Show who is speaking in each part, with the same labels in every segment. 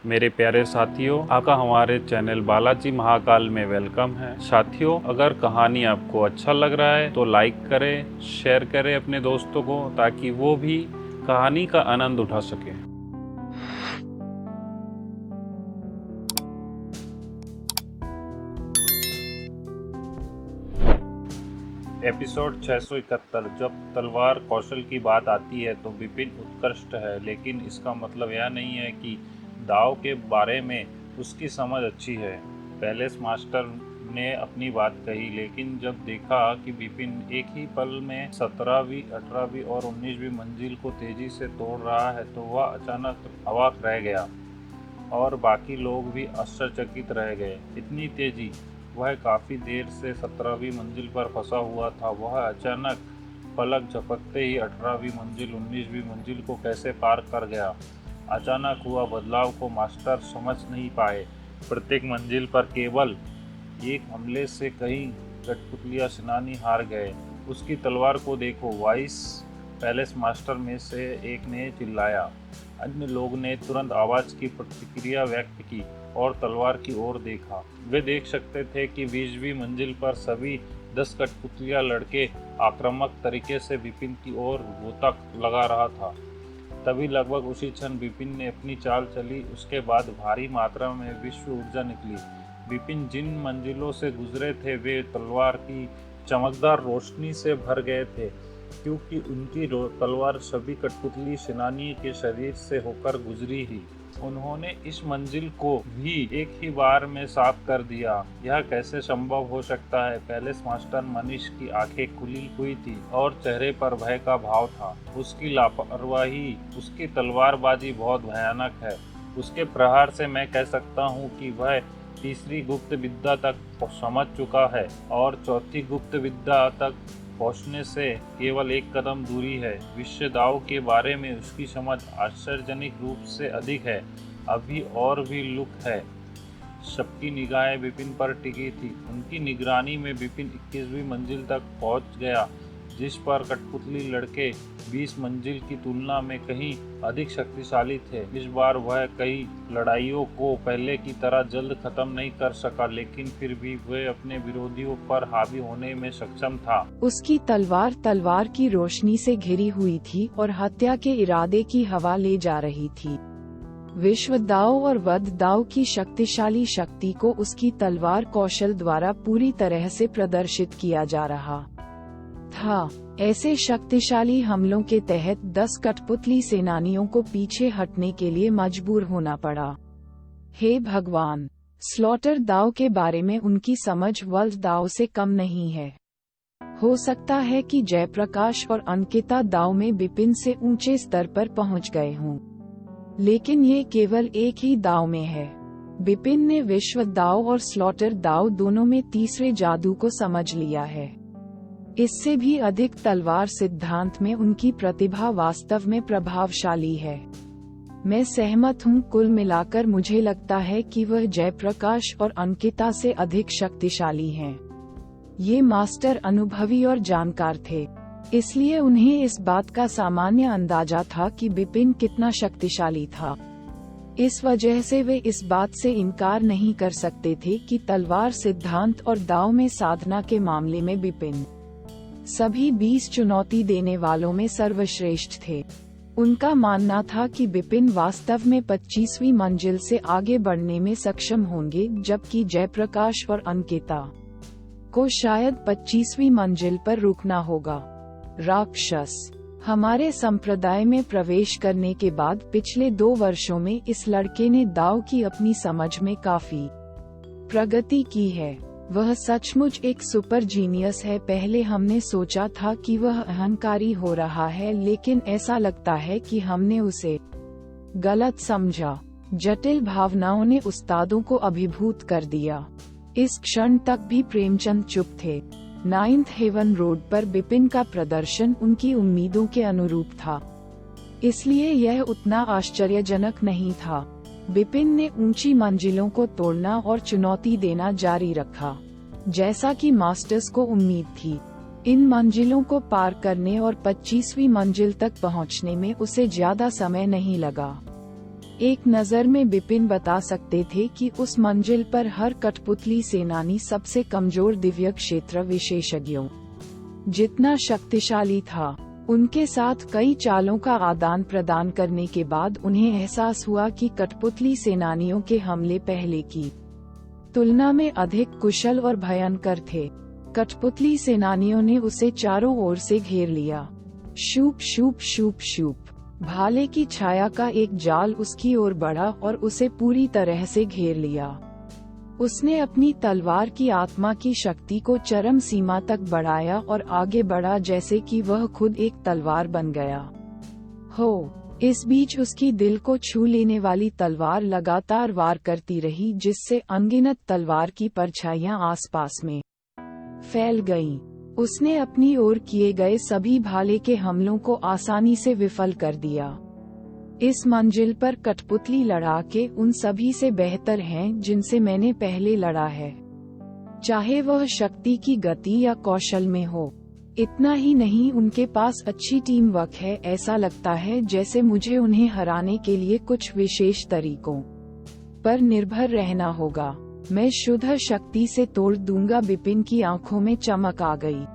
Speaker 1: मेरे प्यारे साथियों, आपका हमारे चैनल बालाजी महाकाल में वेलकम है। साथियों, अगर कहानी आपको अच्छा लग रहा है तो लाइक करें, शेयर करें अपने दोस्तों को, ताकि वो भी कहानी का आनंद उठा सके। एपिसोड 671। जब तलवार कौशल की बात आती है तो विपिन उत्कृष्ट है, लेकिन इसका मतलब यह नहीं है कि दाव के बारे में उसकी समझ अच्छी है। पैलेस मास्टर ने अपनी बात कही, लेकिन जब देखा कि विपिन एक ही पल में 17वीं, 18वीं और 19वीं मंजिल को तेजी से तोड़ रहा है तो वह अचानक अवाक रह गया और बाकी लोग भी आश्चर्यचकित रह गए। इतनी तेजी! वह काफ़ी देर से 17वीं मंजिल पर फंसा हुआ था। वह अचानक पलक झपकते ही 18वीं मंजिल, 19वीं मंजिल को कैसे पार कर गया? अचानक हुआ बदलाव को मास्टर समझ नहीं पाए। प्रत्येक मंजिल पर केवल एक हमले से कई कठपुतलिया सेनानी हार गए। उसकी तलवार को देखो, वाइस पैलेस मास्टर में से एक ने चिल्लाया। अन्य लोग ने तुरंत आवाज़ की प्रतिक्रिया व्यक्त की और तलवार की ओर देखा। वे देख सकते थे कि 20वीं मंजिल पर सभी 10 कठपुतलिया लड़के आक्रामक तरीके से विपिन की ओर गोता लगा रहा था। तभी लगभग उसी क्षण विपिन ने अपनी चाल चली। उसके बाद भारी मात्रा में विश्व ऊर्जा निकली। विपिन जिन मंजिलों से गुजरे थे वे तलवार की चमकदार रोशनी से भर गए थे, क्योंकि उनकी तलवार सभी कठपुतली सेनानी के शरीर से होकर गुजरी ही। उन्होंने इस मंजिल को भी एक ही बार में साफ कर दिया। यह कैसे संभव हो सकता है? पैलेस मास्टर मनीष की आंखें खुली हुई थी और चेहरे पर भय का भाव था। उसकी लापरवाही, उसकी तलवारबाजी बहुत भयानक है। उसके प्रहार से मैं कह सकता हूँ कि वह तीसरी गुप्त विद्या तक समझ चुका है और चौथी गुप्त विद्या तक पहुंचने से केवल एक कदम दूरी है। विश्व दाव के बारे में उसकी समझ आश्चर्यजनक रूप से अधिक है। अभी और भी लुक है। सबकी निगाहें विपिन पर टिकी थी। उनकी निगरानी में विपिन 21वीं मंजिल तक पहुंच गया, जिस पर कठपुतली लड़के 20 मंजिल की तुलना में कहीं अधिक शक्तिशाली थे। इस बार वह कई लड़ाइयों को पहले की तरह जल्द खत्म नहीं कर सका, लेकिन फिर भी वह अपने विरोधियों पर हावी होने में सक्षम था।
Speaker 2: उसकी तलवार की रोशनी से घिरी हुई थी और हत्या के इरादे की हवा ले जा रही थी। विश्व दाव और वध दाव की शक्तिशाली शक्ति को उसकी तलवार कौशल द्वारा पूरी तरह से प्रदर्शित किया जा रहा था। ऐसे शक्तिशाली हमलों के तहत 10 कठपुतली सेनानियों को पीछे हटने के लिए मजबूर होना पड़ा। हे भगवान! स्लॉटर दाव के बारे में उनकी समझ वल्द दाव से कम नहीं है। हो सकता है कि जयप्रकाश और अंकिता दाव में विपिन से ऊंचे स्तर पर पहुंच गए हों, लेकिन ये केवल एक ही दाव में है। विपिन ने विश्व दाव और स्लॉटर दाव दोनों में तीसरे जादू को समझ लिया है। इससे भी अधिक तलवार सिद्धांत में उनकी प्रतिभा वास्तव में प्रभावशाली है। मैं सहमत हूँ। कुल मिलाकर मुझे लगता है कि वह जयप्रकाश और अंकिता से अधिक शक्तिशाली हैं। ये मास्टर अनुभवी और जानकार थे, इसलिए उन्हें इस बात का सामान्य अंदाजा था कि विपिन कितना शक्तिशाली था। इस वजह से वे इस बात से इनकार नहीं कर सकते थे कि तलवार सिद्धांत और दाव में साधना के मामले में विपिन सभी 20 चुनौती देने वालों में सर्वश्रेष्ठ थे। उनका मानना था कि विपिन वास्तव में 25वीं मंजिल से आगे बढ़ने में सक्षम होंगे, जबकि जयप्रकाश और अंकिता को शायद 25वीं मंजिल पर रुकना होगा। राक्षस! हमारे संप्रदाय में प्रवेश करने के बाद पिछले 2 वर्षों में इस लड़के ने दाव की अपनी समझ में काफी प्रगति की है। वह सचमुच एक सुपर जीनियस है। पहले हमने सोचा था कि वह अहंकारी हो रहा है, लेकिन ऐसा लगता है कि हमने उसे गलत समझा। जटिल भावनाओं ने उस्तादों को अभिभूत कर दिया। इस क्षण तक भी प्रेमचंद चुप थे। 9th हेवन रोड पर विपिन का प्रदर्शन उनकी उम्मीदों के अनुरूप था, इसलिए यह उतना आश्चर्यजनक नहीं था। विपिन ने ऊंची मंजिलों को तोड़ना और चुनौती देना जारी रखा, जैसा कि मास्टर्स को उम्मीद थी। इन मंजिलों को पार करने और 25वीं मंजिल तक पहुंचने में उसे ज्यादा समय नहीं लगा। एक नजर में बिपिन बता सकते थे कि उस मंजिल पर हर कठपुतली सेनानी सबसे कमजोर दिव्य क्षेत्र विशेषज्ञों जितना शक्तिशाली था। उनके साथ कई चालों का आदान प्रदान करने के बाद उन्हें एहसास हुआ कि कठपुतली सेनानियों के हमले पहले की तुलना में अधिक कुशल और भयंकर थे। कठपुतली सेनानियों ने उसे चारों ओर से घेर लिया। शूप शूप शूप शूप, भाले की छाया का एक जाल उसकी ओर बढ़ा और उसे पूरी तरह से घेर लिया। उसने अपनी तलवार की आत्मा की शक्ति को चरम सीमा तक बढ़ाया और आगे बढ़ा जैसे कि वह खुद एक तलवार बन गया हो। इस बीच उसकी दिल को छू लेने वाली तलवार लगातार वार करती रही, जिससे अनगिनत तलवार की परछाइयां आसपास में फैल गईं। उसने अपनी ओर किए गए सभी भाले के हमलों को आसानी से विफल कर दिया। इस मंजिल पर कठपुतली लड़ाके उन सभी से बेहतर हैं जिनसे मैंने पहले लड़ा है, चाहे वह शक्ति की गति या कौशल में हो। इतना ही नहीं, उनके पास अच्छी टीम वर्क है। ऐसा लगता है जैसे मुझे उन्हें हराने के लिए कुछ विशेष तरीकों पर निर्भर रहना होगा। मैं शुद्ध शक्ति से तोड़ दूंगा। बिपिन की आंखों में चमक आ गई।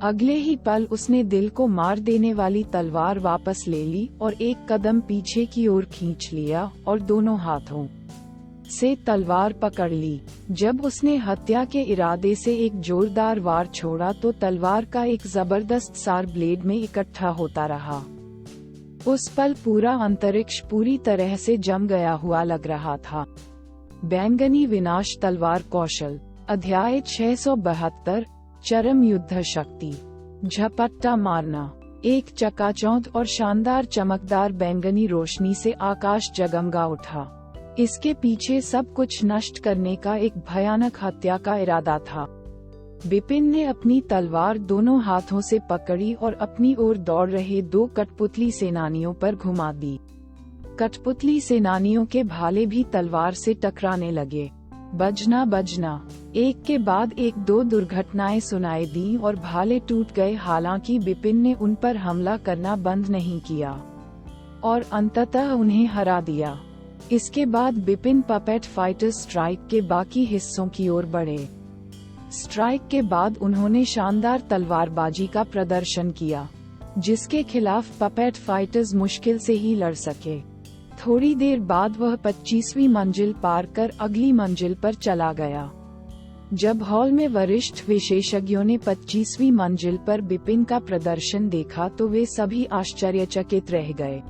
Speaker 2: अगले ही पल उसने दिल को मार देने वाली तलवार वापस ले ली और एक कदम पीछे की ओर खींच लिया और दोनों हाथों से तलवार पकड़ ली। जब उसने हत्या के इरादे से एक जोरदार वार छोड़ा तो तलवार का एक जबरदस्त सार ब्लेड में इकट्ठा होता रहा। उस पल पूरा अंतरिक्ष पूरी तरह से जम गया हुआ लग रहा था। बैंगनी विनाश तलवार कौशल, अध्याय 672, चरम युद्ध शक्ति। झपट्टा मारना। एक चकाचौंध और शानदार चमकदार बैंगनी रोशनी से आकाश जगमगा उठा। इसके पीछे सब कुछ नष्ट करने का एक भयानक हत्या का इरादा था। बिपिन ने अपनी तलवार दोनों हाथों से पकड़ी और अपनी ओर दौड़ रहे दो कठपुतली सेनानियों पर घुमा दी। कठपुतली सेनानियों के भाले भी तलवार से टकराने लगे। बजना बजना, एक के बाद एक दो दुर्घटनाएं सुनाई दी और भाले टूट गए। हालांकि बिपिन ने उन पर हमला करना बंद नहीं किया और अंततः उन्हें हरा दिया। इसके बाद बिपिन पपेट फाइटर स्ट्राइक के बाकी हिस्सों की ओर बढ़े। स्ट्राइक के बाद उन्होंने शानदार तलवारबाजी का प्रदर्शन किया, जिसके खिलाफ पपेट फाइटर्स मुश्किल से ही लड़ सके। थोड़ी देर बाद वह 25वीं मंजिल पार कर अगली मंजिल पर चला गया। जब हॉल में वरिष्ठ विशेषज्ञों ने 25वीं मंजिल पर बिपिन का प्रदर्शन देखा तो वे सभी आश्चर्यचकित रह गए।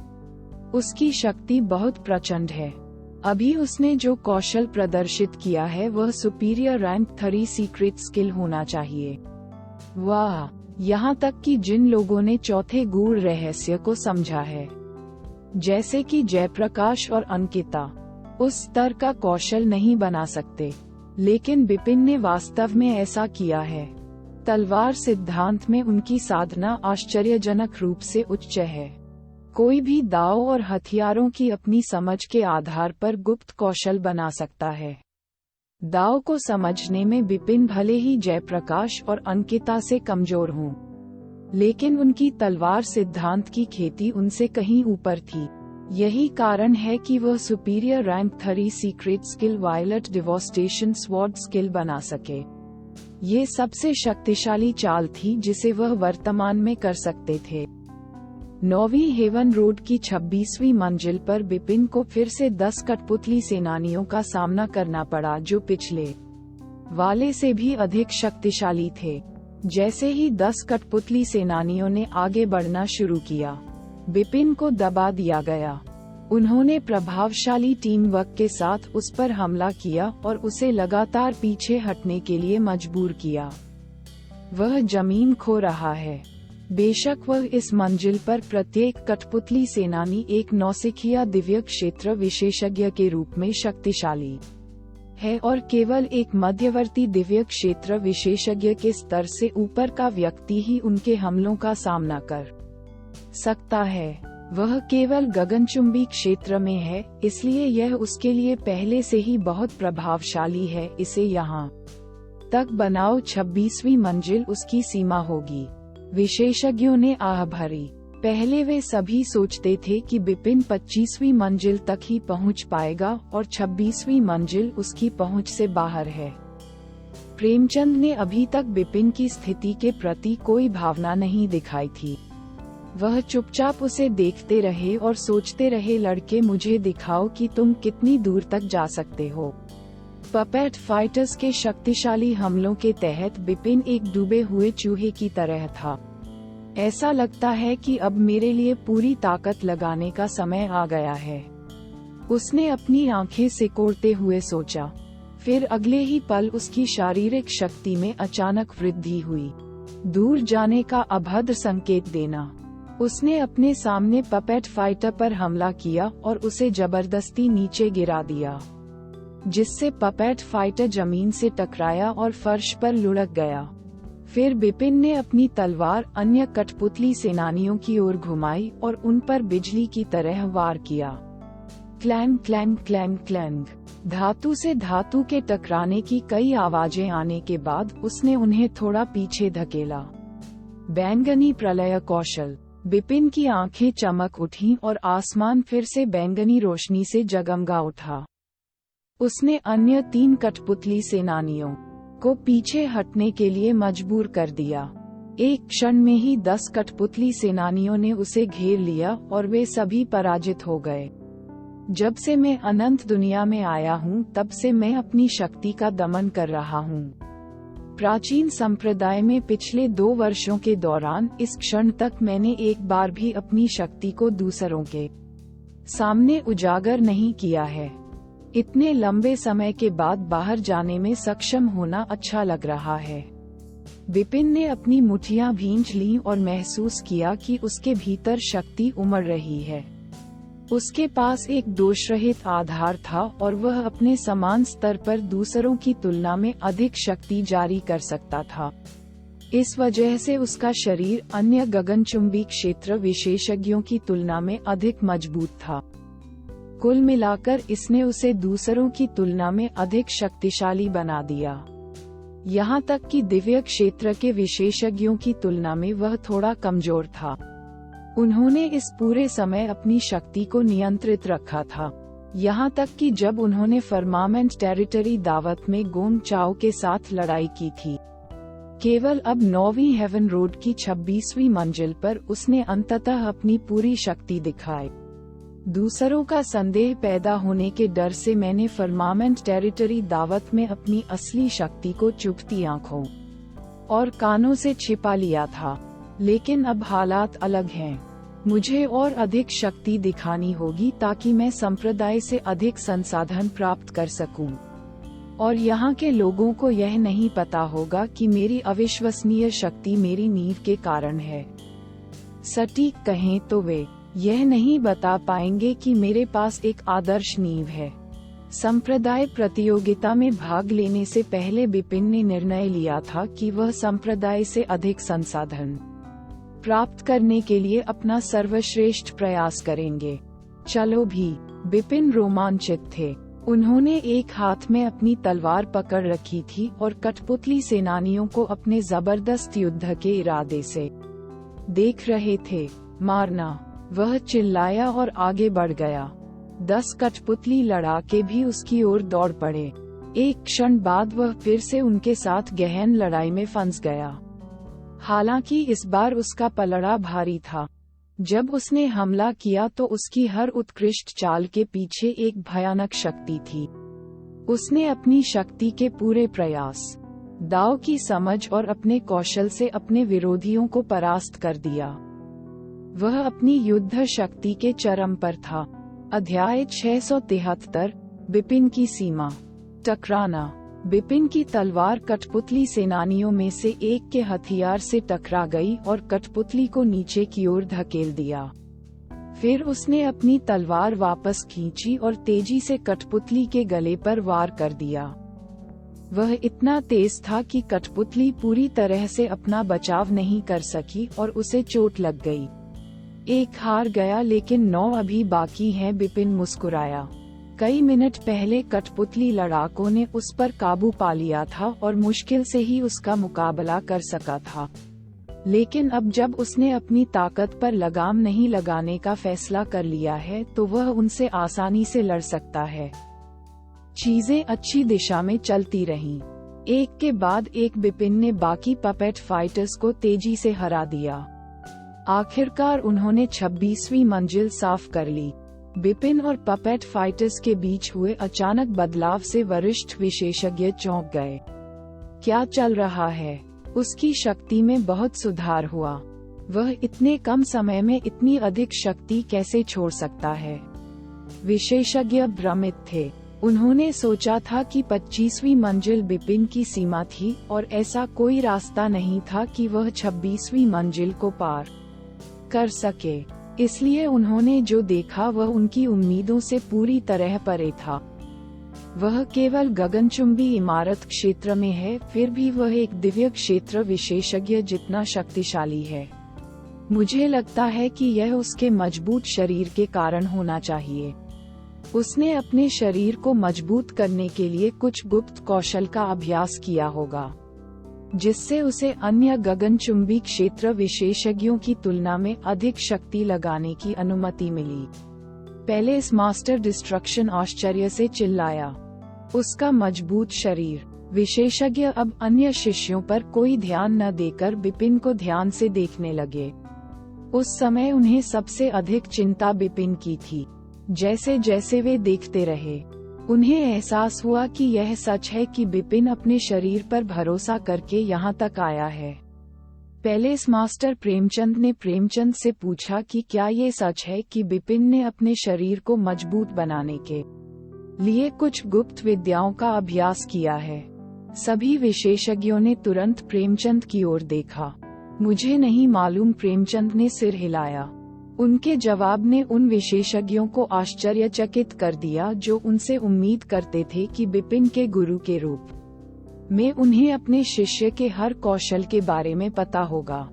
Speaker 2: उसकी शक्ति बहुत प्रचंड है। अभी उसने जो कौशल प्रदर्शित किया है वह सुपीरियर रैंक 3 सीक्रेट स्किल होना चाहिए। वाह! यहाँ तक कि जिन लोगों ने चौथे गूढ़ रहस्य को समझा है, जैसे कि जयप्रकाश और अंकिता, उस स्तर का कौशल नहीं बना सकते, लेकिन बिपिन ने वास्तव में ऐसा किया है। तलवार सिद्धांत में उनकी साधना आश्चर्यजनक रूप से उच्च है। कोई भी दाव और हथियारों की अपनी समझ के आधार पर गुप्त कौशल बना सकता है। दाव को समझने में बिपिन भले ही जयप्रकाश और अंकिता से कमजोर हों, लेकिन उनकी तलवार सिद्धांत की खेती उनसे कहीं ऊपर थी। यही कारण है कि वह superior rank 3 secret skill violet devastation sword skill बना सके। ये सबसे शक्तिशाली चाल थी जिसे वह वर्तमान में कर सकते थे। 9वीं हेवन रोड की 26वीं मंजिल पर बिपिन को फिर से 10 कठपुतली सेनानियों का सामना करना पड़ा, जो पिछले वाले से भी अधिक शक्तिशाली थे। जैसे ही 10 कठपुतली सेनानियों ने आगे बढ़ना शुरू किया, बिपिन को दबा दिया गया। उन्होंने प्रभावशाली टीम वर्क के साथ उस पर हमला किया और उसे लगातार पीछे हटने के लिए मजबूर किया। वह जमीन खो रहा है। बेशक वह इस मंजिल पर प्रत्येक कठपुतली सेनानी एक नौसिखिया दिव्य क्षेत्र विशेषज्ञ के रूप में शक्तिशाली है और केवल एक मध्यवर्ती दिव्य क्षेत्र विशेषज्ञ के स्तर से ऊपर का व्यक्ति ही उनके हमलों का सामना कर सकता है। वह केवल गगनचुंबी क्षेत्र में है, इसलिए यह उसके लिए पहले से ही बहुत प्रभावशाली है। इसे यहाँ तक बनाओ 26वीं मंजिल उसकी सीमा होगी। विशेषज्ञों ने आह भरी। पहले वे सभी सोचते थे कि बिपिन 25वीं मंजिल तक ही पहुंच पाएगा और 26वीं मंजिल उसकी पहुंच से बाहर है। प्रेमचंद ने अभी तक बिपिन की स्थिति के प्रति कोई भावना नहीं दिखाई थी। वह चुपचाप उसे देखते रहे और सोचते रहे, लड़के मुझे दिखाओ कि तुम कितनी दूर तक जा सकते हो। पपेट फाइटर्स के शक्तिशाली हमलों के तहत बिपिन एक डूबे हुए चूहे की तरह था। ऐसा लगता है कि अब मेरे लिए पूरी ताकत लगाने का समय आ गया है, उसने अपनी आंखें सिकोड़ते हुए सोचा। फिर अगले ही पल उसकी शारीरिक शक्ति में अचानक वृद्धि हुई। दूर जाने का अभद्र संकेत देना। उसने अपने सामने पपेट फाइटर पर हमला किया और उसे जबरदस्ती नीचे गिरा दिया, जिससे पपेट फाइटर जमीन से टकराया और फर्श पर लुढ़क गया। फिर बिपिन ने अपनी तलवार अन्य कठपुतली सेनानियों की ओर घुमाई और उन पर बिजली की तरह वार किया। Clang clang clang clang. धातु से धातु के टकराने की कई आवाजें आने के बाद उसने उन्हें थोड़ा पीछे धकेला। बैंगनी प्रलय कौशल। बिपिन की आंखें चमक उठीं और आसमान फिर से बैंगनी रोशनी से जगमगा उठा। उसने अन्य 3 कठपुतली सेनानियों को पीछे हटने के लिए मजबूर कर दिया। एक क्षण में ही 10 कठपुतली सेनानियों ने उसे घेर लिया और वे सभी पराजित हो गए। जब से मैं अनंत दुनिया में आया हूँ तब से मैं अपनी शक्ति का दमन कर रहा हूँ। प्राचीन संप्रदाय में पिछले 2 वर्षों के दौरान इस क्षण तक मैंने एक बार भी अपनी शक्ति को दूसरों के सामने उजागर नहीं किया है। इतने लंबे समय के बाद बाहर जाने में सक्षम होना अच्छा लग रहा है। बिपिन ने अपनी मुट्ठियां भींच लीं और महसूस किया कि उसके भीतर शक्ति उमड़ रही है। उसके पास एक दोषरहित आधार था और वह अपने समान स्तर पर दूसरों की तुलना में अधिक शक्ति जारी कर सकता था। इस वजह से उसका शरीर अन्य गगनचुंबी क्षेत्र विशेषज्ञों की तुलना में अधिक मजबूत था। कुल मिलाकर इसने उसे दूसरों की तुलना में अधिक शक्तिशाली बना दिया। यहाँ तक कि दिव्य क्षेत्र के विशेषज्ञों की तुलना में वह थोड़ा कमजोर था। उन्होंने इस पूरे समय अपनी शक्ति को नियंत्रित रखा था, यहाँ तक कि जब उन्होंने फर्मामेंट टेरिटरी दावत में गोंग चाओ के साथ लड़ाई की थी। केवल अब 9वीं हेवन रोड की 26वीं मंजिल पर उसने अंततः अपनी पूरी शक्ति दिखाई। दूसरों का संदेह पैदा होने के डर से मैंने फर्मामेंट टेरिटरी दावत में अपनी असली शक्ति को चुभती आंखों और कानों से छिपा लिया था। लेकिन अब हालात अलग हैं। मुझे और अधिक शक्ति दिखानी होगी ताकि मैं संप्रदाय से अधिक संसाधन प्राप्त कर सकूं। और यहाँ के लोगों को यह नहीं पता होगा कि मेरी अविश्वसनीय शक्ति मेरी नींव के कारण है। सटीक कहें तो वे यह नहीं बता पाएंगे कि मेरे पास एक आदर्श नींव है। संप्रदाय प्रतियोगिता में भाग लेने से पहले बिपिन ने निर्णय लिया था कि वह संप्रदाय से अधिक संसाधन प्राप्त करने के लिए अपना सर्वश्रेष्ठ प्रयास करेंगे। चलो भी। बिपिन रोमांचित थे। उन्होंने एक हाथ में अपनी तलवार पकड़ रखी थी और कठपुतली सेनानियों को अपने जबरदस्त युद्ध के इरादे से देख रहे थे। मारना, वह चिल्लाया और आगे बढ़ गया। 10 कठपुतली लड़ाके भी उसकी ओर दौड़ पड़े। एक क्षण बाद वह फिर से उनके साथ गहन लड़ाई में फंस गया। हालांकि इस बार उसका पलड़ा भारी था। जब उसने हमला किया तो उसकी हर उत्कृष्ट चाल के पीछे एक भयानक शक्ति थी। उसने अपनी शक्ति के पूरे प्रयास, दाव की समझ और अपने कौशल से अपने विरोधियों को परास्त कर दिया। वह अपनी युद्ध शक्ति के चरम पर था। अध्याय 673, बिपिन की सीमा। टकराना। बिपिन की तलवार कठपुतली सेनानियों में से एक के हथियार से टकरा गई और कठपुतली को नीचे की ओर धकेल दिया। फिर उसने अपनी तलवार वापस खींची और तेजी से कठपुतली के गले पर वार कर दिया। वह इतना तेज था कि कठपुतली पूरी तरह से अपना बचाव नहीं कर सकी और उसे चोट लग गई। एक हार गया लेकिन 9 अभी बाकी हैं। बिपिन मुस्कुराया। कई मिनट पहले कठपुतली लड़ाकों ने उस पर काबू पा लिया था और मुश्किल से ही उसका मुकाबला कर सका था। लेकिन अब जब उसने अपनी ताकत पर लगाम नहीं लगाने का फैसला कर लिया है तो वह उनसे आसानी से लड़ सकता है। चीजें अच्छी दिशा में चलती रहीं। एक के बाद एक बिपिन ने बाकी पपेट फाइटर्स को तेजी से हरा दिया। आखिरकार उन्होंने 26वीं मंजिल साफ कर ली। बिपिन और पपेट फाइटर्स के बीच हुए अचानक बदलाव से वरिष्ठ विशेषज्ञ चौंक गए। क्या चल रहा है? उसकी शक्ति में बहुत सुधार हुआ। वह इतने कम समय में इतनी अधिक शक्ति कैसे छोड़ सकता है? विशेषज्ञ भ्रमित थे। उन्होंने सोचा था कि 25वीं मंजिल बिपिन की सीमा थी और ऐसा कोई रास्ता नहीं था कि वह 26वीं मंजिल को पार कर सके। इसलिए उन्होंने जो देखा वह उनकी उम्मीदों से पूरी तरह परे था। वह केवल गगनचुंबी इमारत क्षेत्र में है, फिर भी वह एक दिव्य क्षेत्र विशेषज्ञ जितना शक्तिशाली है। मुझे लगता है कि यह उसके मजबूत शरीर के कारण होना चाहिए। उसने अपने शरीर को मजबूत करने के लिए कुछ गुप्त कौशल का अभ्यास किया होगा, जिससे उसे अन्य गगनचुंबी क्षेत्र विशेषज्ञों की तुलना में अधिक शक्ति लगाने की अनुमति मिली। पैलेस मास्टर डिस्ट्रक्शन आश्चर्य से चिल्लाया। उसका मजबूत शरीर। विशेषज्ञ अब अन्य शिष्यों पर कोई ध्यान न देकर बिपिन को ध्यान से देखने लगे। उस समय उन्हें सबसे अधिक चिंता बिपिन की थी। जैसे जैसे वे देखते रहे, उन्हें एहसास हुआ कि यह सच है कि बिपिन अपने शरीर पर भरोसा करके यहाँ तक आया है। पैलेस मास्टर प्रेमचंद ने प्रेमचंद से पूछा कि क्या ये सच है कि बिपिन ने अपने शरीर को मजबूत बनाने के लिए कुछ गुप्त विद्याओं का अभ्यास किया है। सभी विशेषज्ञों ने तुरंत प्रेमचंद की ओर देखा। मुझे नहीं मालूम, प्रेमचंद ने सिर हिलाया। उनके जवाब ने उन विशेषज्ञों को आश्चर्यचकित कर दिया जो उनसे उम्मीद करते थे कि बिपिन के गुरु के रूप में उन्हें अपने शिष्य के हर कौशल के बारे में पता होगा।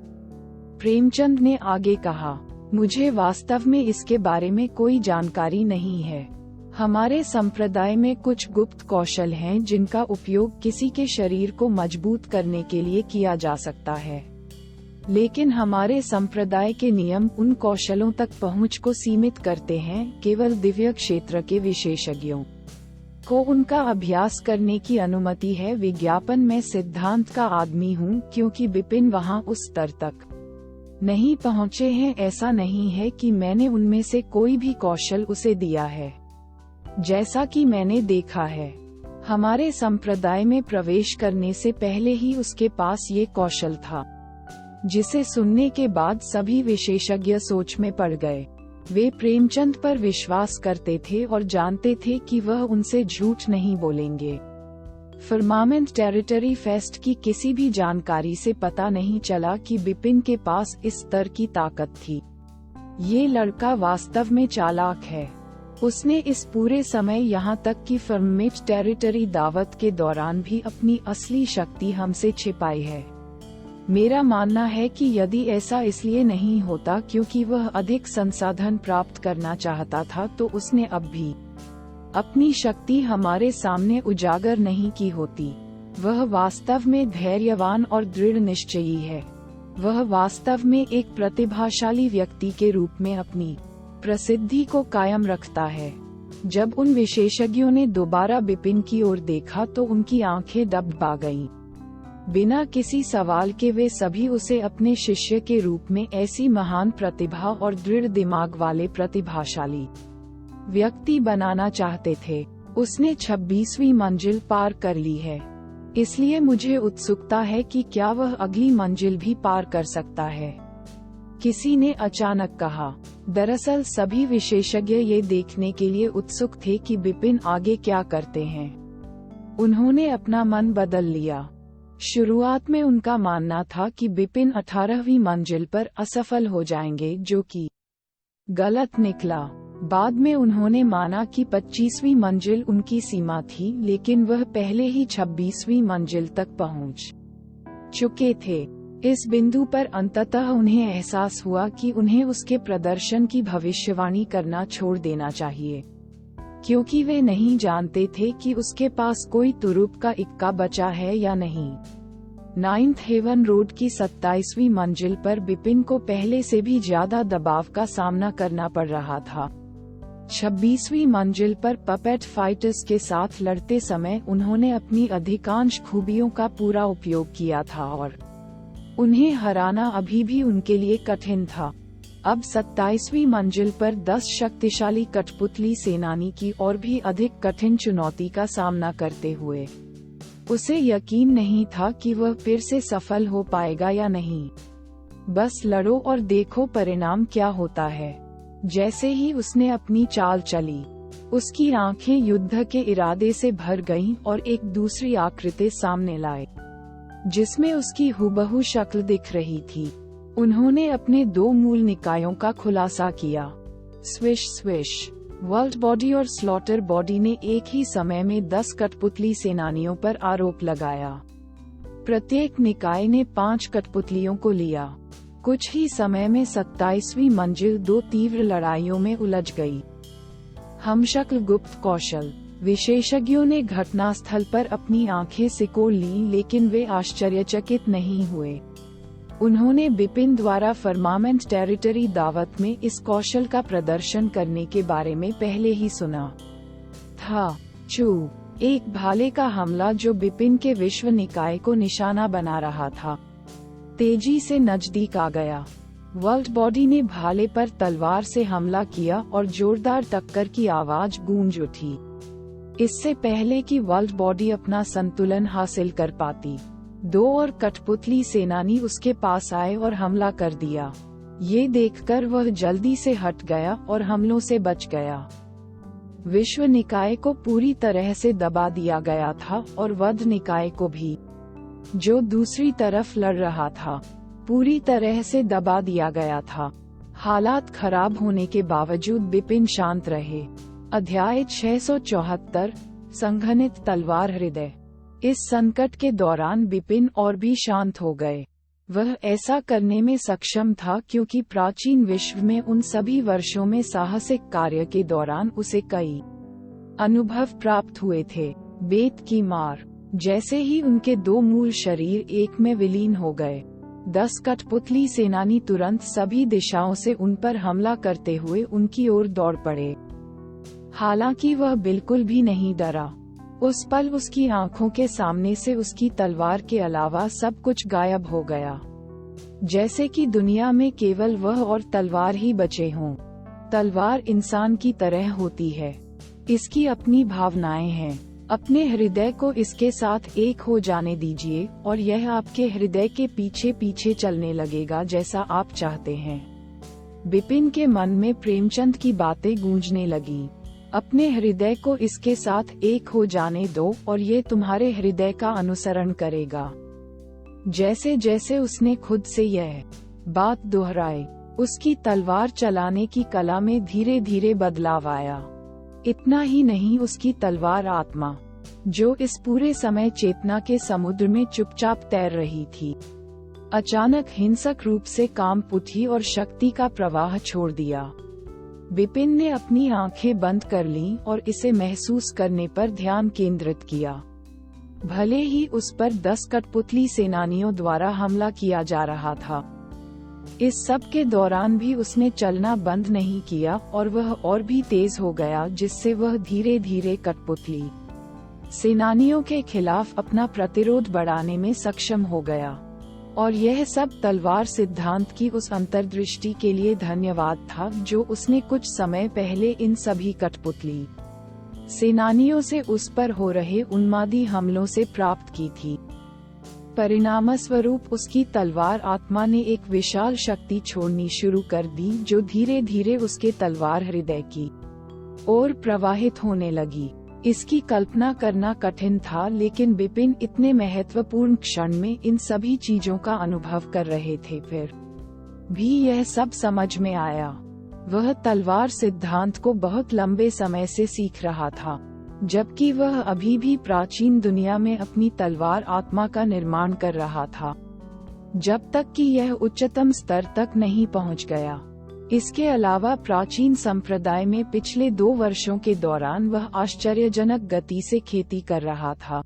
Speaker 2: प्रेमचंद ने आगे कहा, मुझे वास्तव में इसके बारे में कोई जानकारी नहीं है। हमारे संप्रदाय में कुछ गुप्त कौशल हैं जिनका उपयोग किसी के शरीर को मजबूत करने के लिए किया जा सकता है, लेकिन हमारे संप्रदाय के नियम उन कौशलों तक पहुंच को सीमित करते हैं। केवल दिव्य क्षेत्र के विशेषज्ञों को उनका अभ्यास करने की अनुमति है। विज्ञापन में सिद्धांत का आदमी हूँ, क्योंकि बिपिन वहाँ उस स्तर तक नहीं पहुँचे हैं। ऐसा नहीं है कि मैंने उनमें से कोई भी कौशल उसे दिया है। जैसा कि मैंने देखा है, हमारे संप्रदाय में प्रवेश करने से पहले ही उसके पास ये कौशल था, जिसे सुनने के बाद सभी विशेषज्ञ सोच में पड़ गए। वे प्रेमचंद पर विश्वास करते थे और जानते थे कि वह उनसे झूठ नहीं बोलेंगे। फर्मामेंट टेरिटरी फेस्ट की किसी भी जानकारी से पता नहीं चला कि बिपिन के पास इस स्तर की ताकत थी। ये लड़का वास्तव में चालाक है। उसने इस पूरे समय यहाँ तक कि फर्मामेंट टेरिटरी दावत के दौरान भी अपनी असली शक्ति हमसे छिपाई है। मेरा मानना है कि यदि ऐसा इसलिए नहीं होता क्योंकि वह अधिक संसाधन प्राप्त करना चाहता था, तो उसने अब भी अपनी शक्ति हमारे सामने उजागर नहीं की होती। वह वास्तव में धैर्यवान और दृढ़ निश्चयी है। वह वास्तव में एक प्रतिभाशाली व्यक्ति के रूप में अपनी प्रसिद्धि को कायम रखता है। जब उन विशेषज्ञों ने दोबारा बिपिन की ओर देखा तो उनकी आंखें डबडबा गईं। बिना किसी सवाल के वे सभी उसे अपने शिष्य के रूप में ऐसी महान प्रतिभा और दृढ़ दिमाग वाले प्रतिभाशाली व्यक्ति बनाना चाहते थे। उसने 26वीं मंजिल पार कर ली है, इसलिए मुझे उत्सुकता है कि क्या वह अगली मंजिल भी पार कर सकता है, किसी ने अचानक कहा। दरअसल सभी विशेषज्ञ ये देखने के लिए उत्सुक थे कि बिपिन आगे क्या करते हैं। उन्होंने अपना मन बदल लिया। शुरुआत में उनका मानना था कि बिपिन 18वीं मंजिल पर असफल हो जाएंगे, जो कि गलत निकला। बाद में उन्होंने माना कि 25वीं मंजिल उनकी सीमा थी, लेकिन वह पहले ही 26वीं मंजिल तक पहुंच चुके थे। इस बिंदु पर अंततः उन्हें एहसास हुआ कि उन्हें उसके प्रदर्शन की भविष्यवाणी करना छोड़ देना चाहिए, क्योंकि वे नहीं जानते थे कि उसके पास कोई तुरुप का इक्का बचा है या नहीं। 9th हेवन रोड की 27वीं मंजिल पर बिपिन को पहले से भी ज्यादा दबाव का सामना करना पड़ रहा था। 26वीं मंजिल पर पपेट फाइटर्स के साथ लड़ते समय उन्होंने अपनी अधिकांश खूबियों का पूरा उपयोग किया था और उन्हें हराना अभी भी उनके लिए कठिन था। अब 27वीं मंजिल पर 10 शक्तिशाली कठपुतली सेनानी की और भी अधिक कठिन चुनौती का सामना करते हुए उसे यकीन नहीं था कि वह फिर से सफल हो पाएगा या नहीं। बस लड़ो और देखो परिणाम क्या होता है। जैसे ही उसने अपनी चाल चली, उसकी आंखें युद्ध के इरादे से भर गईं और एक दूसरी आकृति सामने लाए, जिसमें उसकी हुबहू शक्ल दिख रही थी। उन्होंने अपने 2 मूल निकायों का खुलासा किया, स्विश स्विश। वर्ल्ड बॉडी और स्लॉटर बॉडी ने एक ही समय में 10 कठपुतली सेनानियों पर आरोप लगाया। प्रत्येक निकाय ने 5 कठपुतलियों को लिया। कुछ ही समय में 27वीं मंजिल 2 तीव्र लड़ाइयों में उलझ गई। हमशक्ल गुप्त कौशल। विशेषज्ञों ने घटनास्थल पर अपनी आंखें सिकोड़ लीं, लेकिन वे आश्चर्यचकित नहीं हुए। उन्होंने बिपिन द्वारा फर्मामेंट टेरिटरी दावत में इस कौशल का प्रदर्शन करने के बारे में पहले ही सुना था। एक भाले का हमला जो बिपिन के विश्व निकाय को निशाना बना रहा था, तेजी से नजदीक आ गया। वर्ल्ड बॉडी ने भाले पर तलवार से हमला किया और जोरदार टक्कर की आवाज गूंज उठी। इससे पहले कि वर्ल्ड बॉडी अपना संतुलन हासिल कर पाती, 2 और कठपुतली सेनानी उसके पास आए और हमला कर दिया। ये देखकर वह जल्दी से हट गया और हमलों से बच गया। विश्व निकाय को पूरी तरह से दबा दिया गया था और वध निकाय को भी, जो दूसरी तरफ लड़ रहा था, पूरी तरह से दबा दिया गया था। हालात खराब होने के बावजूद बिपिन शांत रहे। अध्याय 674 संघनित तलवार हृदय। इस संकट के दौरान बिपिन और भी शांत हो गए। वह ऐसा करने में सक्षम था क्योंकि प्राचीन विश्व में उन सभी वर्षों में साहसिक कार्य के दौरान उसे कई अनुभव प्राप्त हुए थे। बेत की मार। जैसे ही उनके 2 मूल शरीर एक में विलीन हो गए, 10 कठपुतली सेनानी तुरंत सभी दिशाओं से उन पर हमला करते हुए उनकी ओर दौड़ पड़े। हालांकि वह बिल्कुल भी नहीं डरा। उस पल उसकी आंखों के सामने से उसकी तलवार के अलावा सब कुछ गायब हो गया, जैसे कि दुनिया में केवल वह और तलवार ही बचे हों। तलवार इंसान की तरह होती है, इसकी अपनी भावनाएं हैं। अपने हृदय को इसके साथ एक हो जाने दीजिए और यह आपके हृदय के पीछे पीछे चलने लगेगा जैसा आप चाहते हैं। बिपिन के मन में प्रेमचंद की बातें गूंजने लगी। अपने हृदय को इसके साथ एक हो जाने दो और ये तुम्हारे हृदय का अनुसरण करेगा। जैसे जैसे उसने खुद से यह बात दोहराई, उसकी तलवार चलाने की कला में धीरे धीरे बदलाव आया। इतना ही नहीं, उसकी तलवार आत्मा, जो इस पूरे समय चेतना के समुद्र में चुपचाप तैर रही थी, अचानक हिंसक रूप से कांप उठी और शक्ति का प्रवाह छोड़ दिया। बिपिन ने अपनी आंखें बंद कर लीं और इसे महसूस करने पर ध्यान केंद्रित किया। भले ही उस पर 10 कठपुतली सेनानियों द्वारा हमला किया जा रहा था, इस सब के दौरान भी उसने चलना बंद नहीं किया और वह और भी तेज हो गया, जिससे वह धीरे धीरे कठपुतली सेनानियों के खिलाफ अपना प्रतिरोध बढ़ाने में सक्षम हो गया। और यह सब तलवार सिद्धांत की उस अंतर्दृष्टि के लिए धन्यवाद था जो उसने कुछ समय पहले इन सभी कठपुतली सेनानियों से उस पर हो रहे उन्मादी हमलों से प्राप्त की थी। परिणामस्वरूप उसकी तलवार आत्मा ने एक विशाल शक्ति छोड़नी शुरू कर दी, जो धीरे धीरे उसके तलवार हृदय की ओर प्रवाहित होने लगी। इसकी कल्पना करना कठिन था, लेकिन बिपिन इतने महत्वपूर्ण क्षण में इन सभी चीजों का अनुभव कर रहे थे, फिर भी यह सब समझ में आया। वह तलवार सिद्धांत को बहुत लंबे समय से सीख रहा था, जबकि वह अभी भी प्राचीन दुनिया में अपनी तलवार आत्मा का निर्माण कर रहा था, जब तक कि यह उच्चतम स्तर तक नहीं पहुंच गया। इसके अलावा प्राचीन संप्रदाय में पिछले 2 वर्षों के दौरान वह आश्चर्यजनक गति से खेती कर रहा था।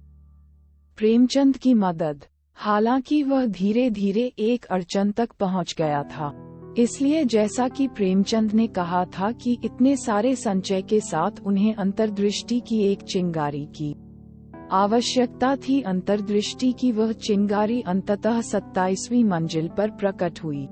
Speaker 2: प्रेमचंद की मदद। हालांकि वह धीरे धीरे एक अड़चन तक पहुंच गया था। इसलिए जैसा कि प्रेमचंद ने कहा था कि इतने सारे संचय के साथ उन्हें अंतर्दृष्टि की एक चिंगारी की आवश्यकता थी। अंतर्दृष्टि की वह चिंगारी अंततः 27वीं मंजिल पर प्रकट हुई।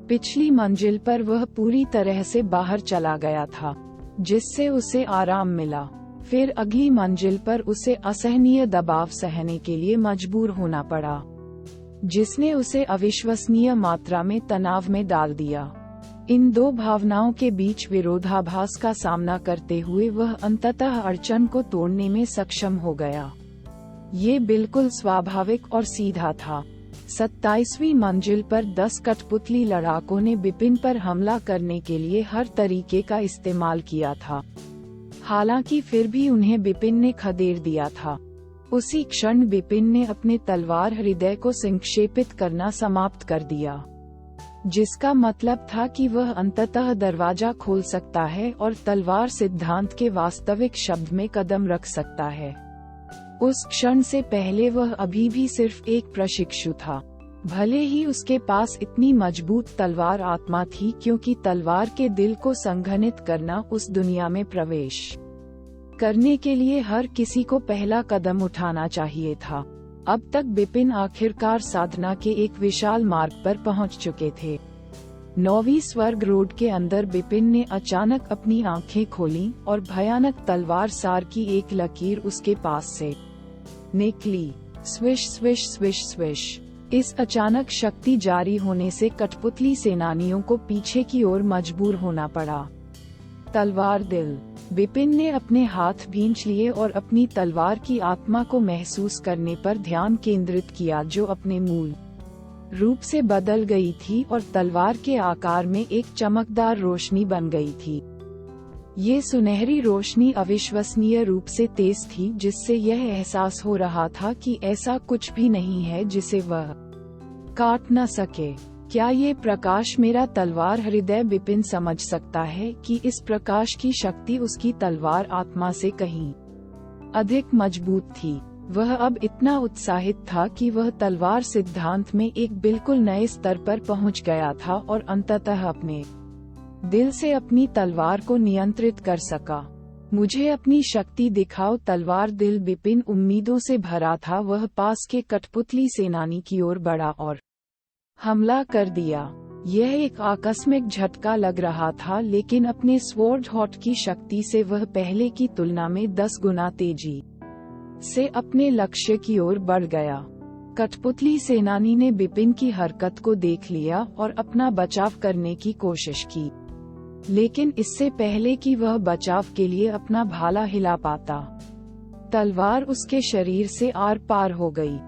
Speaker 2: पिछली मंजिल पर वह पूरी तरह से बाहर चला गया था, जिससे उसे आराम मिला। फिर अगली मंजिल पर उसे असहनीय दबाव सहने के लिए मजबूर होना पड़ा, जिसने उसे अविश्वसनीय मात्रा में तनाव में डाल दिया। इन दो भावनाओं के बीच विरोधाभास का सामना करते हुए वह अंततः अड़चन को तोड़ने में सक्षम हो गया। ये बिल्कुल स्वाभाविक और सीधा था। 27वीं मंजिल पर 10 कठपुतली लड़ाकों ने बिपिन पर हमला करने के लिए हर तरीके का इस्तेमाल किया था। हालांकि फिर भी उन्हें बिपिन ने खदेड़ दिया था। उसी क्षण बिपिन ने अपने तलवार हृदय को संक्षेपित करना समाप्त कर दिया, जिसका मतलब था कि वह अंततः दरवाजा खोल सकता है और तलवार सिद्धांत के वास्तविक शब्द में कदम रख सकता है। उस क्षण से पहले वह अभी भी सिर्फ एक प्रशिक्षु था, भले ही उसके पास इतनी मजबूत तलवार आत्मा थी, क्योंकि तलवार के दिल को संघनित करना, उस दुनिया में प्रवेश करने के लिए हर किसी को पहला कदम उठाना चाहिए था। अब तक बिपिन आखिरकार साधना के एक विशाल मार्ग पर पहुंच चुके थे। 9वीं स्वर्ग रोड के अंदर बिपिन ने अचानक अपनी आंखें खोलीं और भयानक तलवार सार की एक लकीर उसके पास से निकली। Swish swish swish swish. इस अचानक शक्ति जारी होने से कठपुतली सेनानियों को पीछे की ओर मजबूर होना पड़ा। तलवार दिल। बिपिन ने अपने हाथ भींच लिए और अपनी तलवार की आत्मा को महसूस करने पर ध्यान केंद्रित किया, जो अपने मूल रूप से बदल गई थी और तलवार के आकार में एक चमकदार रोशनी बन गई थी। ये सुनहरी रोशनी अविश्वसनीय रूप से तेज थी, जिससे यह एहसास हो रहा था कि ऐसा कुछ भी नहीं है जिसे वह काट न सके। क्या ये प्रकाश मेरा तलवार हृदय? बिपिन समझ सकता है कि इस प्रकाश की शक्ति उसकी तलवार आत्मा से कहीं अधिक मजबूत थी। वह अब इतना उत्साहित था कि वह तलवार सिद्धांत में एक बिल्कुल नए स्तर पर पहुंच गया था और अंततः अपने दिल से अपनी तलवार को नियंत्रित कर सका। मुझे अपनी शक्ति दिखाओ तलवार दिल। बिपिन उम्मीदों से भरा था। वह पास के कठपुतली सेनानी की ओर बढ़ा और हमला कर दिया। यह एक आकस्मिक झटका लग रहा था, लेकिन अपने स्वॉर्ड हॉट की शक्ति से वह पहले की तुलना में 10 गुना तेजी से अपने लक्ष्य की ओर बढ़ गया। कठपुतली सेनानी ने बिपिन की हरकत को देख लिया और अपना बचाव करने की कोशिश की, लेकिन इससे पहले कि वह बचाव के लिए अपना भाला हिला पाता, तलवार उसके शरीर से आर पार हो गई।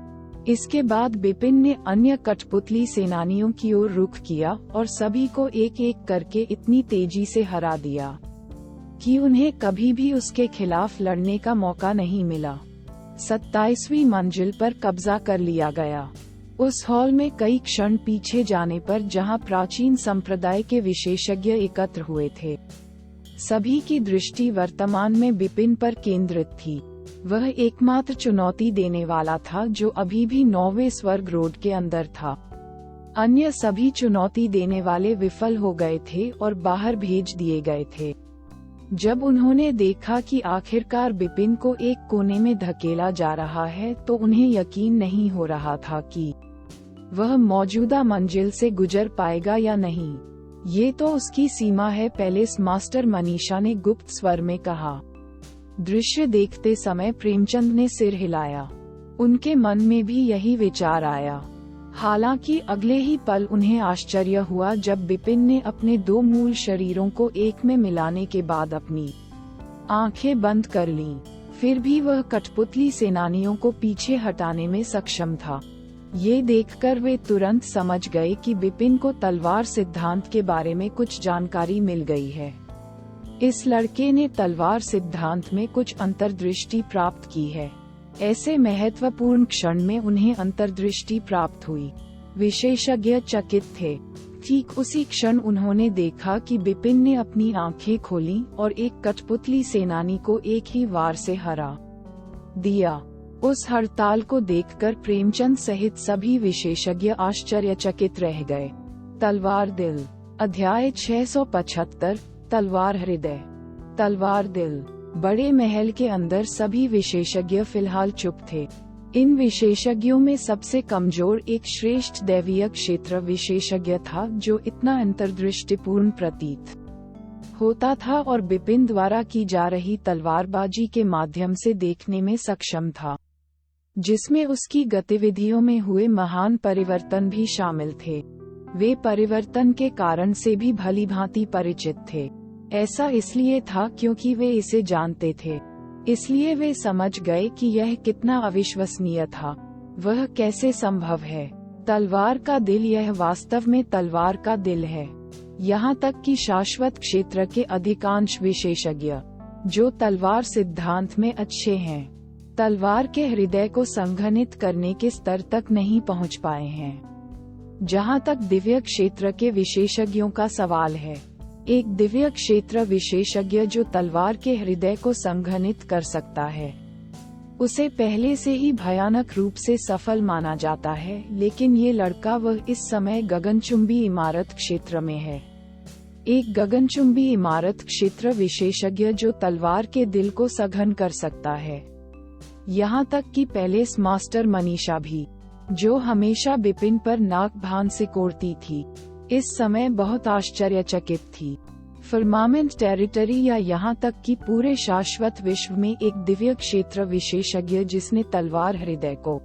Speaker 2: इसके बाद बिपिन ने अन्य कठपुतली सेनानियों की ओर रुख किया और सभी को एक एक करके इतनी तेजी से हरा दिया कि उन्हें कभी भी उसके खिलाफ लड़ने का मौका नहीं मिला। 27वीं मंजिल पर कब्जा कर लिया गया। उस हॉल में कई क्षण पीछे जाने पर, जहां प्राचीन संप्रदाय के विशेषज्ञ एकत्र हुए थे, सभी की दृष्टि वर्तमान में बिपिन पर केंद्रित थी। वह एकमात्र चुनौती देने वाला था जो अभी भी 9वें स्वर्ग रोड के अंदर था। अन्य सभी चुनौती देने वाले विफल हो गए थे और बाहर भेज दिए गए थे। जब उन्होंने देखा कि आखिरकार बिपिन को एक कोने में धकेला जा रहा है, तो उन्हें यकीन नहीं हो रहा था कि वह मौजूदा मंजिल से गुजर पाएगा या नहीं। ये तो उसकी सीमा है, पैलेस मास्टर मनीषा ने गुप्त स्वर में कहा। दृश्य देखते समय प्रेमचंद ने सिर हिलाया। उनके मन में भी यही विचार आया। हालांकि अगले ही पल उन्हें आश्चर्य हुआ जब बिपिन ने अपने 2 मूल शरीरों को एक में मिलाने के बाद अपनी आंखें बंद कर लीं। फिर भी वह कठपुतली सेनानियों को पीछे हटाने में सक्षम था। ये देखकर वे तुरंत समझ गए कि बिपिन को तलवार सिद्धांत के बारे में कुछ जानकारी मिल गई है। इस लड़के ने तलवार सिद्धांत में कुछ अंतर्दृष्टि प्राप्त की है। ऐसे महत्वपूर्ण क्षण में उन्हें अंतर्दृष्टि प्राप्त हुई। विशेषज्ञ चकित थे। ठीक उसी क्षण उन्होंने देखा कि बिपिन ने अपनी आंखें खोलीं और एक कठपुतली सेनानी को एक ही वार से हरा दिया। उस हड़ताल को देखकर प्रेमचंद सहित सभी विशेषज्ञ आश्चर्यचकित रह गए। तलवार दिल। अध्याय 675। तलवार हृदय। तलवार दिल। बड़े महल के अंदर सभी विशेषज्ञ फिलहाल चुप थे। इन विशेषज्ञों में सबसे कमजोर एक श्रेष्ठ दैवीय क्षेत्र विशेषज्ञ था, जो इतना अंतर्दृष्टिपूर्ण प्रतीत होता था और बिपिन द्वारा की जा रही तलवारबाजी के माध्यम से देखने में सक्षम था, जिसमें उसकी गतिविधियों में हुए महान परिवर्तन भी शामिल थे। वे परिवर्तन के कारण से भी भलीभांति परिचित थे। ऐसा इसलिए था क्योंकि वे इसे जानते थे, इसलिए वे समझ गए कि यह कितना अविश्वसनीय था। वह कैसे संभव है? तलवार का दिल। यह वास्तव में तलवार का दिल है। यहाँ तक कि शाश्वत क्षेत्र के अधिकांश विशेषज्ञ, जो तलवार सिद्धांत में अच्छे हैं, तलवार के हृदय को संघनित करने के स्तर तक नहीं पहुँच पाए हैं। जहाँ तक दिव्य क्षेत्र के विशेषज्ञों का सवाल है, एक दिव्य क्षेत्र विशेषज्ञ जो तलवार के हृदय को संघनित कर सकता है, उसे पहले से ही भयानक रूप से सफल माना जाता है। लेकिन ये लड़का वह इस समय गगनचुंबी इमारत क्षेत्र में है। एक गगनचुंबी इमारत क्षेत्र विशेषज्ञ जो तलवार के दिल को सघन कर सकता है। यहाँ तक कि पैलेस मास्टर मनीषा भी, जो हमेशा बिपिन पर नाक भान सिकोड़ती थी, इस समय बहुत आश्चर्यचकित थी। फर्मामेंट टेरिटरी या यहाँ तक कि पूरे शाश्वत विश्व में एक दिव्य क्षेत्र विशेषज्ञ जिसने तलवार हृदय को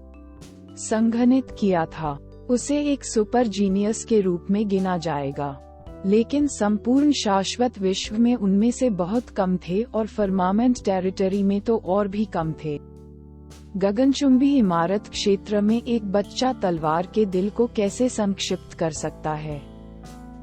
Speaker 2: संघनित किया था, उसे एक सुपर जीनियस के रूप में गिना जाएगा। लेकिन संपूर्ण शाश्वत विश्व में उनमें से बहुत कम थे और फर्मामेंट टेरिटरी में तो और भी कम थे। गगनचुंबी इमारत क्षेत्र में एक बच्चा तलवार के दिल को कैसे संक्षिप्त कर सकता है?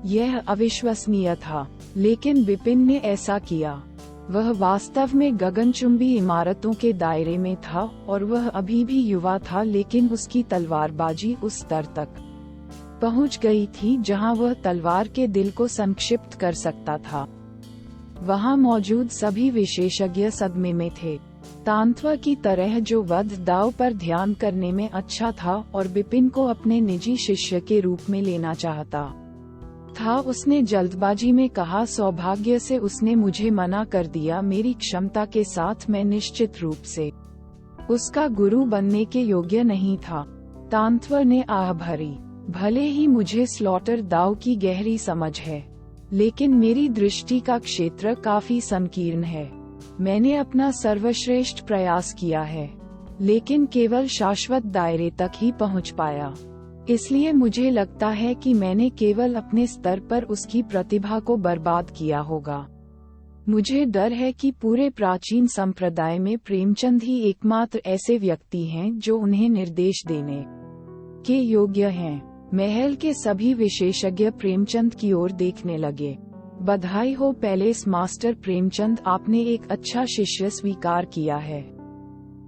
Speaker 2: यह अविश्वसनीय था, लेकिन बिपिन ने ऐसा किया। वह वास्तव में गगनचुंबी इमारतों के दायरे में था और वह अभी भी युवा था, लेकिन उसकी तलवारबाजी उस स्तर तक पहुंच गई थी जहां वह तलवार के दिल को संक्षिप्त कर सकता था। वहां मौजूद सभी विशेषज्ञ सदमे में थे। तांत्वा की तरह, जो वध दाव पर ध्यान करने में अच्छा था और बिपिन को अपने निजी शिष्य के रूप में लेना चाहता था, उसने जल्दबाजी में कहा, सौभाग्य से उसने मुझे मना कर दिया। मेरी क्षमता के साथ मैं निश्चित रूप से उसका गुरु बनने के योग्य नहीं था। तांत्वा ने आह भरी। भले ही मुझे स्लॉटर दाव की गहरी समझ है, लेकिन मेरी दृष्टि का क्षेत्र काफी संकीर्ण है। मैंने अपना सर्वश्रेष्ठ प्रयास किया है, लेकिन केवल शाश्वत दायरे तक ही पहुंच पाया। इसलिए मुझे लगता है कि मैंने केवल अपने स्तर पर उसकी प्रतिभा को बर्बाद किया होगा। मुझे डर है कि पूरे प्राचीन संप्रदाय में प्रेमचंद ही एकमात्र ऐसे व्यक्ति हैं जो उन्हें निर्देश देने के योग्य हैं। महल के सभी विशेषज्ञ प्रेमचंद की ओर देखने लगे। बधाई हो पैलेस मास्टर प्रेमचंद, आपने एक अच्छा शिष्य स्वीकार किया है।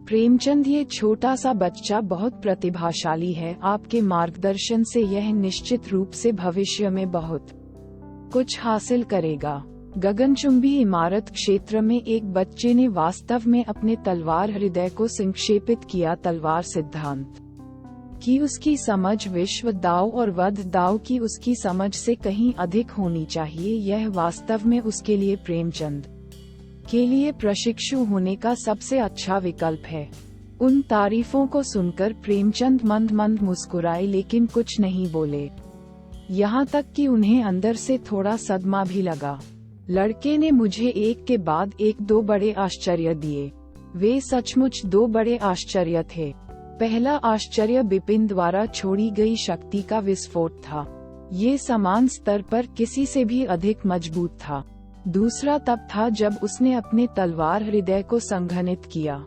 Speaker 2: प्रेमचंद, ये छोटा सा बच्चा बहुत प्रतिभाशाली है। आपके मार्गदर्शन से यह निश्चित रूप से भविष्य में बहुत कुछ हासिल करेगा। गगनचुंबी इमारत क्षेत्र में एक बच्चे ने वास्तव में अपने तलवार हृदय को संक्षेपित किया। तलवार सिद्धांत की उसकी समझ विश्व दाव और वध दाव की उसकी समझ से कहीं अधिक होनी चाहिए। यह वास्तव में उसके लिए, प्रेमचंद के लिए, प्रशिक्षु होने का सबसे अच्छा विकल्प है। उन तारीफों को सुनकर प्रेमचंद मंद मंद मुस्कुराए, लेकिन कुछ नहीं बोले। यहाँ तक कि उन्हें अंदर से थोड़ा सदमा भी लगा। लड़के ने मुझे एक के बाद एक दो बड़े आश्चर्य दिए। वे सचमुच दो बड़े आश्चर्य थे। पहला आश्चर्य बिपिन द्वारा छोड़ी गई शक्ति का विस्फोट था। ये समान स्तर पर किसी से भी अधिक मजबूत था। दूसरा तब था जब उसने अपने तलवार हृदय को संघनित किया।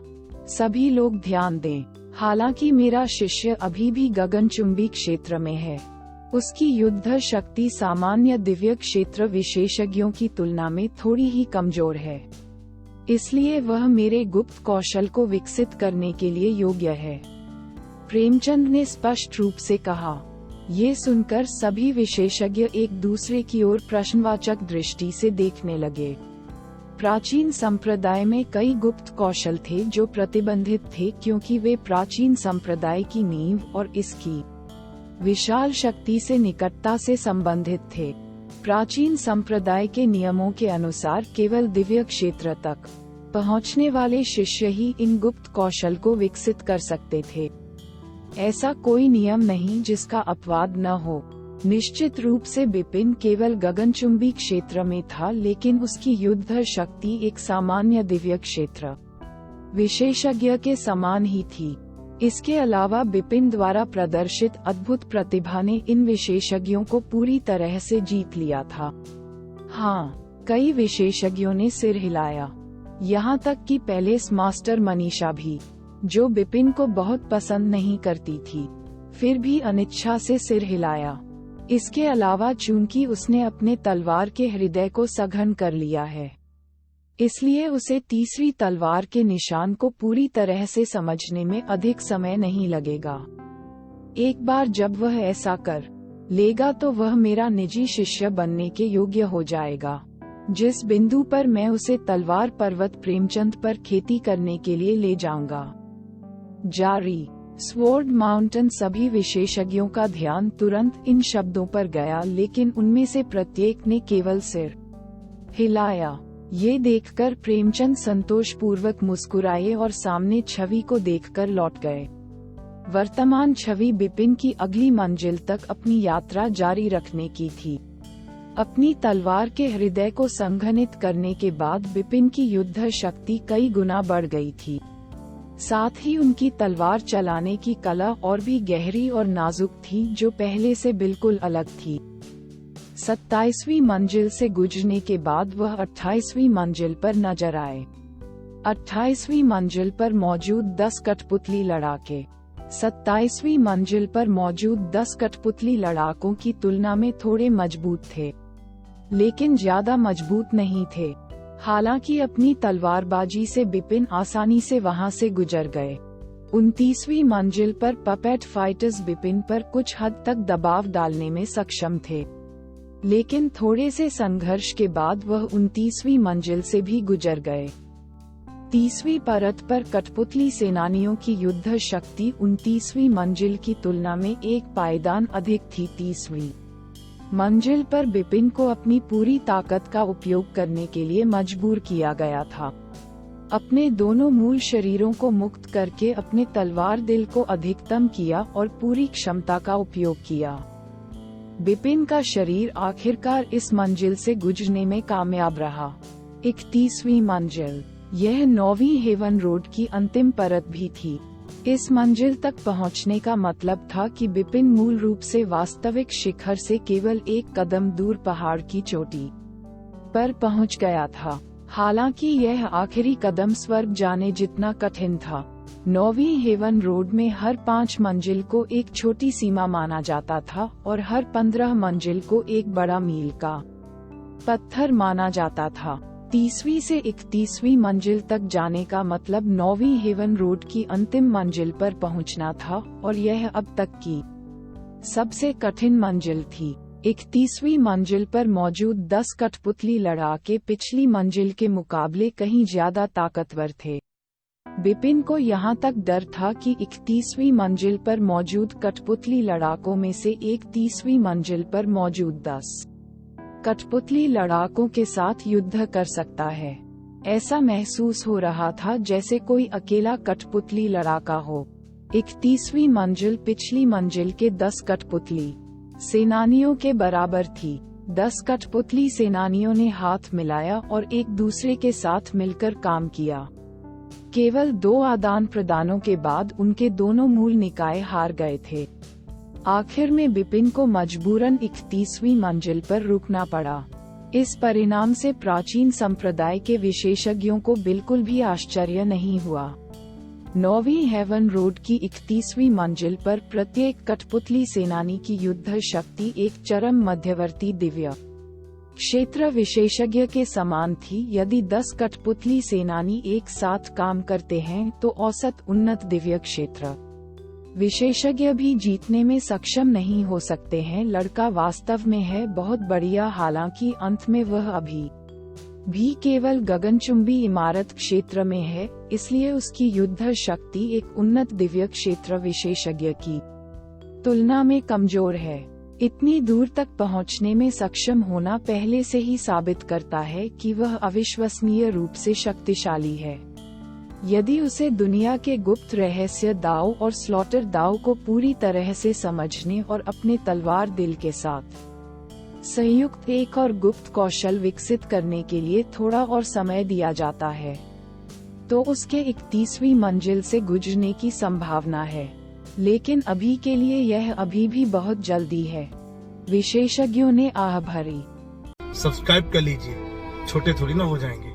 Speaker 2: सभी लोग ध्यान दें, हालांकि मेरा शिष्य अभी भी गगनचुंबी क्षेत्र में है, उसकी युद्ध शक्ति सामान्य दिव्य क्षेत्र विशेषज्ञों की तुलना में थोड़ी ही कमजोर है। इसलिए वह मेरे गुप्त कौशल को विकसित करने के लिए योग्य है। प्रेमचंद ने स्पष्ट रूप से कहा। ये सुनकर सभी विशेषज्ञ एक दूसरे की ओर प्रश्नवाचक दृष्टि से देखने लगे। प्राचीन संप्रदाय में कई गुप्त कौशल थे जो प्रतिबंधित थे क्योंकि वे प्राचीन संप्रदाय की नींव और इसकी विशाल शक्ति से निकटता से संबंधित थे। प्राचीन संप्रदाय के नियमों के अनुसार केवल दिव्य क्षेत्र तक पहुंचने वाले शिष्य ही इन गुप्त कौशल को विकसित कर सकते थे। ऐसा कोई नियम नहीं जिसका अपवाद न हो। निश्चित रूप से बिपिन केवल गगनचुंबी क्षेत्र में था, लेकिन उसकी युद्ध शक्ति एक सामान्य दिव्य क्षेत्र विशेषज्ञ के समान ही थी। इसके अलावा बिपिन द्वारा प्रदर्शित अद्भुत प्रतिभा ने इन विशेषज्ञों को पूरी तरह से जीत लिया था। हाँ, कई विशेषज्ञों ने सिर हिलाया, यहाँ तक कि पैलेस मास्टर मनीषा भी, जो बिपिन को बहुत पसंद नहीं करती थी, फिर भी अनिच्छा से सिर हिलाया। इसके अलावा चूंकि उसने अपने तलवार के हृदय को सघन कर लिया है, इसलिए उसे तीसरी तलवार के निशान को पूरी तरह से समझने में अधिक समय नहीं लगेगा। एक बार जब वह ऐसा कर लेगा तो वह मेरा निजी शिष्य बनने के योग्य हो जाएगा, जिस बिंदु पर मैं उसे तलवार पर्वत प्रेमचंद पर खेती करने के लिए ले जाऊंगा। जारी स्वॉर्ड माउंटेन। सभी विशेषज्ञों का ध्यान तुरंत इन शब्दों पर गया, लेकिन उनमें से प्रत्येक ने केवल सिर हिलाया। ये देखकर प्रेमचंद संतोषपूर्वक मुस्कुराए और सामने छवि को देखकर लौट गए। वर्तमान छवि बिपिन की अगली मंजिल तक अपनी यात्रा जारी रखने की थी। अपनी तलवार के हृदय को संघनित करने के बाद बिपिन की युद्ध शक्ति कई गुना बढ़ गई थी। साथ ही उनकी तलवार चलाने की कला और भी गहरी और नाजुक थी, जो पहले से बिल्कुल अलग थी। 27वीं मंजिल से गुजरने के बाद वह 28वीं मंजिल पर नजर आए। 28वीं मंजिल पर मौजूद 10 कठपुतली लड़ाके 27वीं मंजिल पर मौजूद 10 कठपुतली लड़ाकों की तुलना में थोड़े मजबूत थे, लेकिन ज्यादा मजबूत नहीं थे। हालांकि अपनी तलवारबाजी से बिपिन आसानी से वहां से गुजर गए। 29वीं मंजिल पर पपेट फाइटर्स बिपिन पर कुछ हद तक दबाव डालने में सक्षम थे, लेकिन थोड़े से संघर्ष के बाद वह 29वीं मंजिल से भी गुजर गए। 30वीं परत पर कठपुतली सेनानियों की युद्ध शक्ति 29वीं मंजिल की तुलना में एक पायदान अधिक थी। 30वीं मंजिल पर बिपिन को अपनी पूरी ताकत का उपयोग करने के लिए मजबूर किया गया था। अपने दोनों मूल शरीरों को मुक्त करके अपने तलवार दिल को अधिकतम किया और पूरी क्षमता का उपयोग किया। बिपिन का शरीर आखिरकार इस मंजिल से गुजरने में कामयाब रहा। 31वीं मंजिल, यह 9वीं हेवन रोड की अंतिम परत भी थी। इस मंजिल तक पहुंचने का मतलब था कि बिपिन मूल रूप से वास्तविक शिखर से केवल एक कदम दूर पहाड़ की चोटी पर पहुंच गया था। हालांकि यह आखिरी कदम स्वर्ग जाने जितना कठिन था। 9वीं हेवन रोड में हर 5 मंजिल को एक छोटी सीमा माना जाता था और हर 15 मंजिल को एक बड़ा मील का पत्थर माना जाता था। 30वीं से 31वीं मंजिल तक जाने का मतलब 9वीं हेवन रोड की अंतिम मंजिल पर पहुंचना था, और यह अब तक की सबसे कठिन मंजिल थी। 31वीं मंजिल पर मौजूद 10 कठपुतली लड़ाके पिछली मंजिल के मुकाबले कहीं ज्यादा ताकतवर थे। बिपिन को यहाँ तक डर था कि 31वीं मंजिल पर मौजूद कठपुतली लड़ाकों में से एक 30वीं मंजिल पर मौजूद 10 कठपुतली लड़ाकों के साथ युद्ध कर सकता है। ऐसा महसूस हो रहा था जैसे कोई अकेला कठपुतली लड़ाका हो। 31वीं मंजिल पिछली मंजिल के 10 कठपुतली सेनानियों के बराबर थी। 10 कठपुतली सेनानियों ने हाथ मिलाया और एक दूसरे के साथ मिलकर काम किया। केवल 2 आदान प्रदानों के बाद उनके दोनों मूल निकाय हार गए थे। आखिर में बिपिन को मजबूरन 31वीं मंजिल पर रुकना पड़ा। इस परिणाम से प्राचीन संप्रदाय के विशेषज्ञों को बिल्कुल भी आश्चर्य नहीं हुआ। 9वीं हेवन रोड की 31वीं मंजिल पर प्रत्येक कठपुतली सेनानी की युद्ध शक्ति एक चरम मध्यवर्ती दिव्य क्षेत्र विशेषज्ञ के समान थी। यदि 10 कठपुतली सेनानी एक साथ काम करते हैं तो औसत उन्नत दिव्य क्षेत्र विशेषज्ञ भी जीतने में सक्षम नहीं हो सकते हैं। लड़का वास्तव में है बहुत बढ़िया, हालांकि अंत में वह अभी भी केवल गगनचुंबी इमारत क्षेत्र में है, इसलिए उसकी युद्ध शक्ति एक उन्नत दिव्य क्षेत्र विशेषज्ञ की तुलना में कमजोर है। इतनी दूर तक पहुंचने में सक्षम होना पहले से ही साबित करता है कि वह अविश्वसनीय रूप से शक्तिशाली है। यदि उसे दुनिया के गुप्त रहस्य दाव और स्लॉटर दाव को पूरी तरह से समझने और अपने तलवार दिल के साथ संयुक्त एक और गुप्त कौशल विकसित करने के लिए थोड़ा और समय दिया जाता है, तो उसके 31वीं मंजिल से गुजरने की संभावना है। लेकिन अभी के लिए यह अभी भी बहुत जल्दी है, विशेषज्ञों ने आह भरी।
Speaker 3: सब्सक्राइब कर लीजिए, छोटे थोड़ी ना हो जाएंगे।